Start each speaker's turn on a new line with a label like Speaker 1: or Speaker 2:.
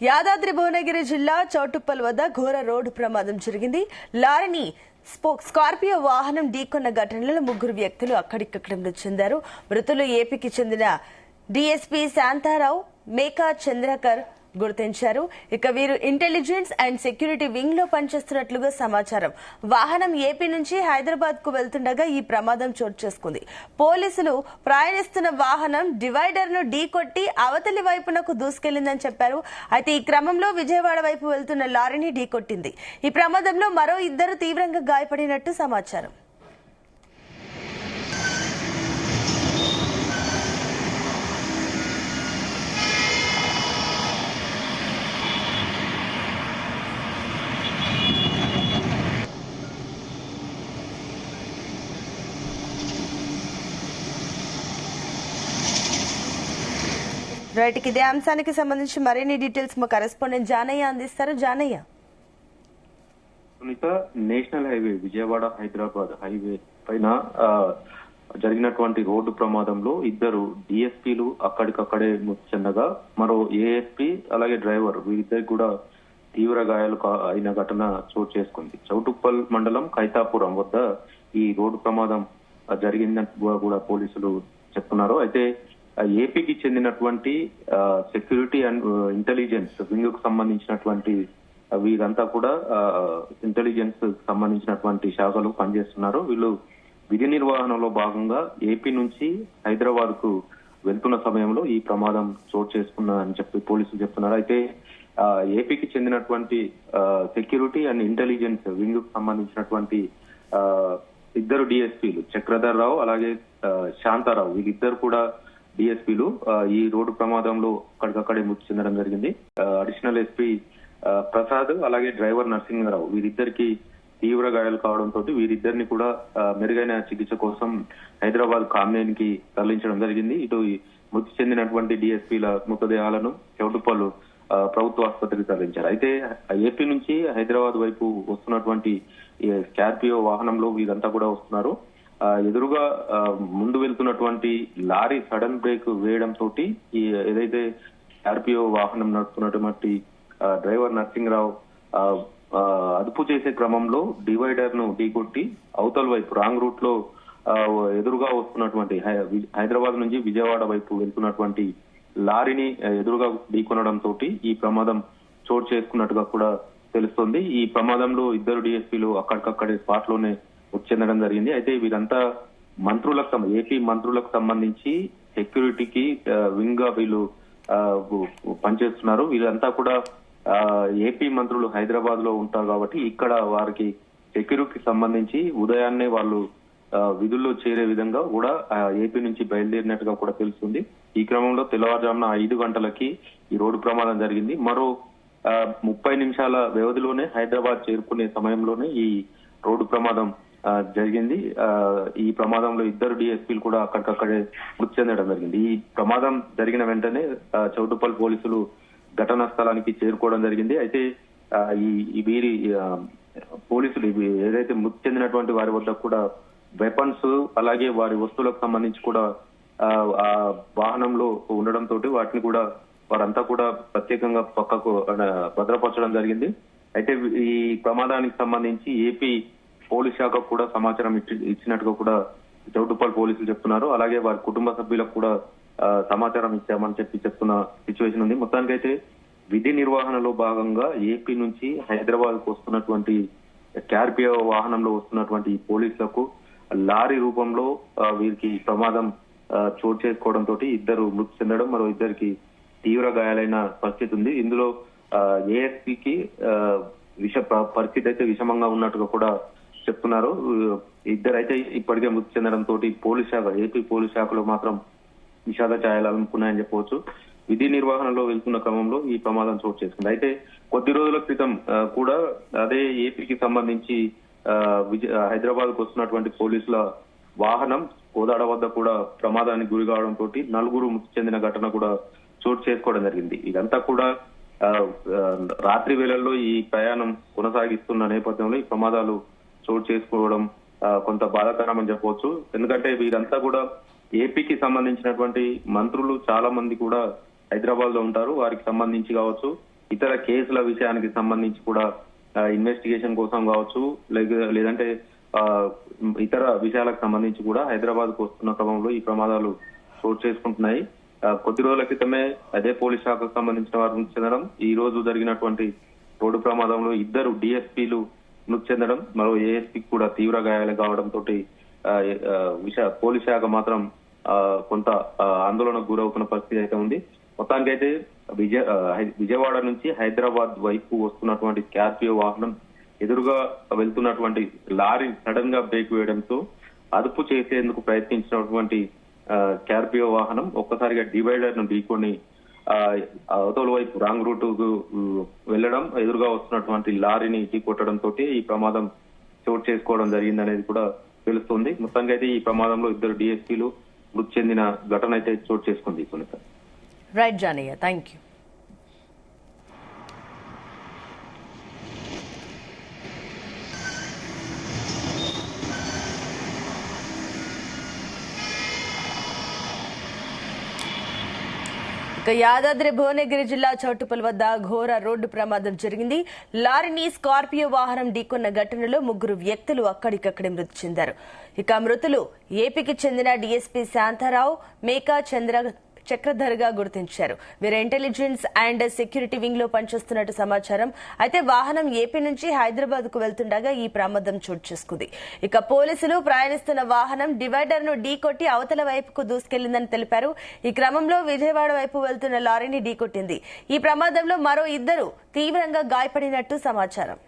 Speaker 1: యాదాద్రి భువనగిరి జిల్లా చౌటుప్పల్ వద్ద ఘోర రోడ్డు ప్రమాదం జరిగింది. లారీని స్కార్పియో వాహనం ఢీకొన్న ఘటనలో ముగ్గురు వ్యక్తులు అక్కడికక్కడ మృతి చెందారు. మృతులు ఏపీకి చెందిన డీఎస్పీ శాంతారావు, మేకా చంద్రకర్ గుర్తించారు. ఇక వీరు ఇంటెలిజెన్స్ అండ్ సెక్యూరిటీ వింగ్ లో పనిచేస్తున్నట్లుగా సమాచారం. వాహనం ఏపీ నుంచి హైదరాబాద్ కు వెళ్తుండగా ఈ ప్రమాదం చోటు చేసుకుంది. పోలీసులు ప్రయాణిస్తున్న వాహనం డివైడర్ ను ఢీకొట్టి అవతలి వైపునకు దూసుకెళ్లిందని చెప్పారు. అయితే ఈ క్రమంలో విజయవాడ వైపు వెళ్తున్న లారీని ఢీకొట్టింది. ఈ ప్రమాదంలో మరో ఇద్దరు తీవ్రంగా గాయపడినట్టు సమాచారం. రైట్, ఇదే అంశానికి సంబంధించి మరిన్ని డీటెయిల్స్ మా కరెస్పాండెంట్ జానయ్య అందిస్తారు. Janaiah,
Speaker 2: national highway Vijayawada Hyderabad highway పైన జరిగినటువంటి రోడ్డు ప్రమాదంలో ఇద్దరు డిఎస్పీలు అక్కడికక్కడే మృతి చెందగా మరో ఏఎస్పీ అలాగే డ్రైవర్ వీరిద్దరికి కూడా తీవ్ర గాయాలు అయిన ఘటన చోటు చేసుకుంది. చౌటుప్పల్ మండలం కైతాపురం వద్ద ఈ రోడ్డు ప్రమాదం జరిగిందని కూడా పోలీసులు చెప్తున్నారు. అయితే ఏపీకి చెందినటువంటి సెక్యూరిటీ అండ్ ఇంటెలిజెన్స్ వింగ్ కు సంబంధించినటువంటి వీరంతా కూడా ఇంటెలిజెన్స్ సంబంధించినటువంటి శాఖలు పనిచేస్తున్నారు. వీళ్ళు విధి నిర్వహణలో భాగంగా ఏపీ నుంచి హైదరాబాద్ కు వెళ్తున్న సమయంలో ఈ ప్రమాదం చోటు చేసుకున్నారని చెప్పి పోలీసులు చెప్తున్నారు. అయితే ఏపీకి చెందినటువంటి సెక్యూరిటీ అండ్ ఇంటెలిజెన్స్ వింగ్ కు సంబంధించినటువంటి ఇద్దరు డిఎస్పీలు చక్రధర్ రావు అలాగే శాంతారావు వీళ్ళిద్దరు కూడా డిఎస్పీలు ఈ రోడ్డు ప్రమాదంలో అక్కడికక్కడే మృతి చెందడం జరిగింది. అడిషనల్ ఎస్పీ ప్రసాద్ అలాగే డ్రైవర్ నరసింహరావు వీరిద్దరికి తీవ్ర గాయాలు కావడంతో వీరిద్దరిని కూడా మెరుగైన చికిత్స కోసం హైదరాబాద్ కామ్నేనికి తరలించడం జరిగింది. ఇటు మృతి చెందినటువంటి డిఎస్పీల మృతదేహాలను చౌటుప్పల్ ప్రభుత్వ ఆసుపత్రికి తరలించారు. అయితే ఏపీ నుంచి హైదరాబాద్ వైపు వస్తున్నటువంటి స్కార్పియో వాహనంలో వీరంతా కూడా వస్తున్నారు. ఎదురుగా ముందు వెళ్తున్నటువంటి లారీ సడన్ బ్రేక్ వేయడం తోటి ఈ ఏదైతే స్కార్పియో వాహనం నడుపుతున్నటువంటి డ్రైవర్ నరసింహరావు అదుపు చేసే క్రమంలో డివైడర్ ను ఢీకొట్టి అవతల వైపు రాంగ్ రూట్ లో ఎదురుగా వస్తున్నటువంటి హైదరాబాద్ నుంచి విజయవాడ వైపు వెళ్తున్నటువంటి లారీని ఎదురుగా ఢీకొనడం తోటి ఈ ప్రమాదం చోటు చేసుకున్నట్టుగా కూడా తెలుస్తోంది. ఈ ప్రమాదంలో ఇద్దరు డిఎస్పీలు అక్కడికక్కడే స్పాట్ లోనే మృతి చెందడం జరిగింది. అయితే వీరంతా ఏపీ మంత్రులకు సంబంధించి సెక్యూరిటీకి వింగ్ గా వీళ్ళు పనిచేస్తున్నారు. వీళ్ళంతా కూడా ఏపీ మంత్రులు హైదరాబాద్ లో ఉంటారు కాబట్టి ఇక్కడ వారికి సెక్యూరిటీకి సంబంధించి ఉదయాన్నే వాళ్ళు విధుల్లో చేరే విధంగా కూడా ఏపీ నుంచి బయలుదేరినట్టుగా కూడా తెలుస్తుంది. ఈ క్రమంలో తెల్లవారుజామున 5 గంటలకి ఈ రోడ్డు ప్రమాదం జరిగింది. మరో 30 నిమిషాల వ్యవధిలోనే హైదరాబాద్ చేరుకునే సమయంలోనే ఈ రోడ్డు ప్రమాదం జరిగింది. ఈ ప్రమాదంలో ఇద్దరు డిఎస్పీలు కూడా అక్కడికక్కడే మృతి చెందడం జరిగింది. ఈ ప్రమాదం జరిగిన వెంటనే చౌటుప్పల్ పోలీసులు ఘటనా స్థలానికి చేరుకోవడం జరిగింది. అయితే ఈ వీరి పోలీసులు ఏదైతే మృతి చెందినటువంటి వారి వద్ద కూడా వెపన్స్ అలాగే వారి వస్తువులకు సంబంధించి కూడా ఆ వాహనంలో ఉండడంతో వాటిని కూడా వారంతా కూడా ప్రత్యేకంగా పక్కకు భద్రపరచడం జరిగింది. అయితే ఈ ప్రమాదానికి సంబంధించి ఏపీ పోలీస్ శాఖకు కూడా సమాచారం ఇచ్చినట్టుగా కూడా చౌటుప్పల్ పోలీసులు చెప్తున్నారు. అలాగే వారి కుటుంబ సభ్యులకు కూడా సమాచారం ఇచ్చామని చెప్తున్న సిచ్యువేషన్ ఉంది. మొత్తానికైతే విధి నిర్వహణలో భాగంగా ఏపీ నుంచి హైదరాబాద్ కు వస్తున్నటువంటి స్కార్పియో వాహనంలో వస్తున్నటువంటి పోలీసులకు లారీ రూపంలో వీరికి ప్రమాదం చోటు చేసుకోవడంతో ఇద్దరు మృతి చెందడం, మరో ఇద్దరికి తీవ్ర గాయాలైన పరిస్థితి ఉంది. ఇందులో ఏఎస్పీకి పరిస్థితి అయితే విషమంగా ఉన్నట్టుగా కూడా చెప్తున్నారు. ఇద్దరైతే ఇప్పటికే మృతి చెందడంతో ఏపీ పోలీస్ శాఖలో మాత్రం విషాద ఛాయలు అలుముకున్నాయని చెప్పవచ్చు. విధి నిర్వహణలో వెళ్తున్న క్రమంలో ఈ ప్రమాదం చోటు చేసుకుంది. అయితే కొద్ది రోజుల క్రితం కూడా అదే ఏపీకి సంబంధించి హైదరాబాద్ కు వస్తున్నటువంటి పోలీసుల వాహనం కోదాడ వద్ద కూడా ప్రమాదానికి గురి కావడంతో 4 మృతి చెందిన ఘటన కూడా చోటు చేసుకోవడం జరిగింది. ఇదంతా కూడా రాత్రి వేళల్లో ఈ ప్రయాణం కొనసాగిస్తున్న నేపథ్యంలో ఈ ప్రమాదాలు చోటు చేసుకోవడం కొంత బాధాకరమని చెప్పవచ్చు. ఎందుకంటే వీరంతా కూడా ఏపీకి సంబంధించినటువంటి మంత్రులు చాలా మంది కూడా హైదరాబాద్ లో ఉంటారు. వారికి సంబంధించి కావచ్చు ఇతర కేసుల విషయానికి సంబంధించి కూడా ఇన్వెస్టిగేషన్ కోసం కావచ్చు, లేదంటే ఇతర విషయాలకు సంబంధించి కూడా హైదరాబాద్ కు వస్తున్న క్రమంలో ఈ ప్రమాదాలు చోటు చేసుకుంటున్నాయి. కొద్ది రోజుల క్రితమే అదే పోలీస్ శాఖకు సంబంధించిన వారు మృతి చెందడం, ఈ రోజు జరిగినటువంటి రోడ్డు ప్రమాదంలో ఇద్దరు డిఎస్పీలు మృతి చెందడం, మరో ఏఎస్పీకి కూడా తీవ్ర గాయాలు కావడంతో పోలీస్ శాఖ మాత్రం కొంత ఆందోళనకు గురవుతున్న పరిస్థితి అయితే ఉంది. మొత్తానికైతే విజయవాడ నుంచి హైదరాబాద్ వైపు వస్తున్నటువంటి స్కార్పియో వాహనం ఎదురుగా వెళ్తున్నటువంటి లారీ సడన్ గా బ్రేక్ వేయడంతో అదుపు చేసేందుకు ప్రయత్నించినటువంటి స్కార్పియో వాహనం ఒక్కసారిగా డివైడర్ ను ఢీకొని అవతల వైపు రాంగ్ రూట్ వెళ్లడం, ఎదురుగా వస్తున్నటువంటి లారీని ఢీకొట్టడంతో ఈ ప్రమాదం చోటు చేసుకోవడం జరిగింది అనేది కూడా తెలుస్తుంది. మొత్తానికి అయితే ఈ ప్రమాదంలో ఇద్దరు డిఎస్పీలు మృతి చెందిన ఘటన అయితే చోటు చేసుకుంది. Sunitha.
Speaker 1: Right Janaiah, thank you. Yadadri Bhuvanagiri జిల్లా చౌటుప్పల్ వద్ద ఘోర రోడ్డు ప్రమాదం జరిగింది. లారీని స్కార్పియో వాహనం ఢీకొన్న ఘటనలో 3 వ్యక్తులు అక్కడికక్కడే మృతి చెందారు. ఇక మృతులు ఏపీకి చెందిన డీఎస్పీ శాంతారావు, మేకా చక్రధర్ గా గుర్తించారు. వీరు ఇంటెలిజెన్స్ అండ్ సెక్యూరిటీ వింగ్ లో పనిచేస్తున్నట్టు సమాచారం. అయితే వాహనం ఏపీ నుంచి హైదరాబాద్ కు వెళ్తుండగా ఈ ప్రమాదం చోటు చేసుకుంది. ఇక పోలీసులు ప్రయాణిస్తున్న వాహనం డివైడర్ ను ఢీకొట్టి అవతల వైపుకు దూసుకెళ్లిందని తెలిపారు. ఈ క్రమంలో విజయవాడ వైపు వెళ్తున్న లారీని ఢీకొట్టింది. ఈ ప్రమాదంలో మరో 2 తీవ్రంగా గాయపడినట్టు సమాచారం.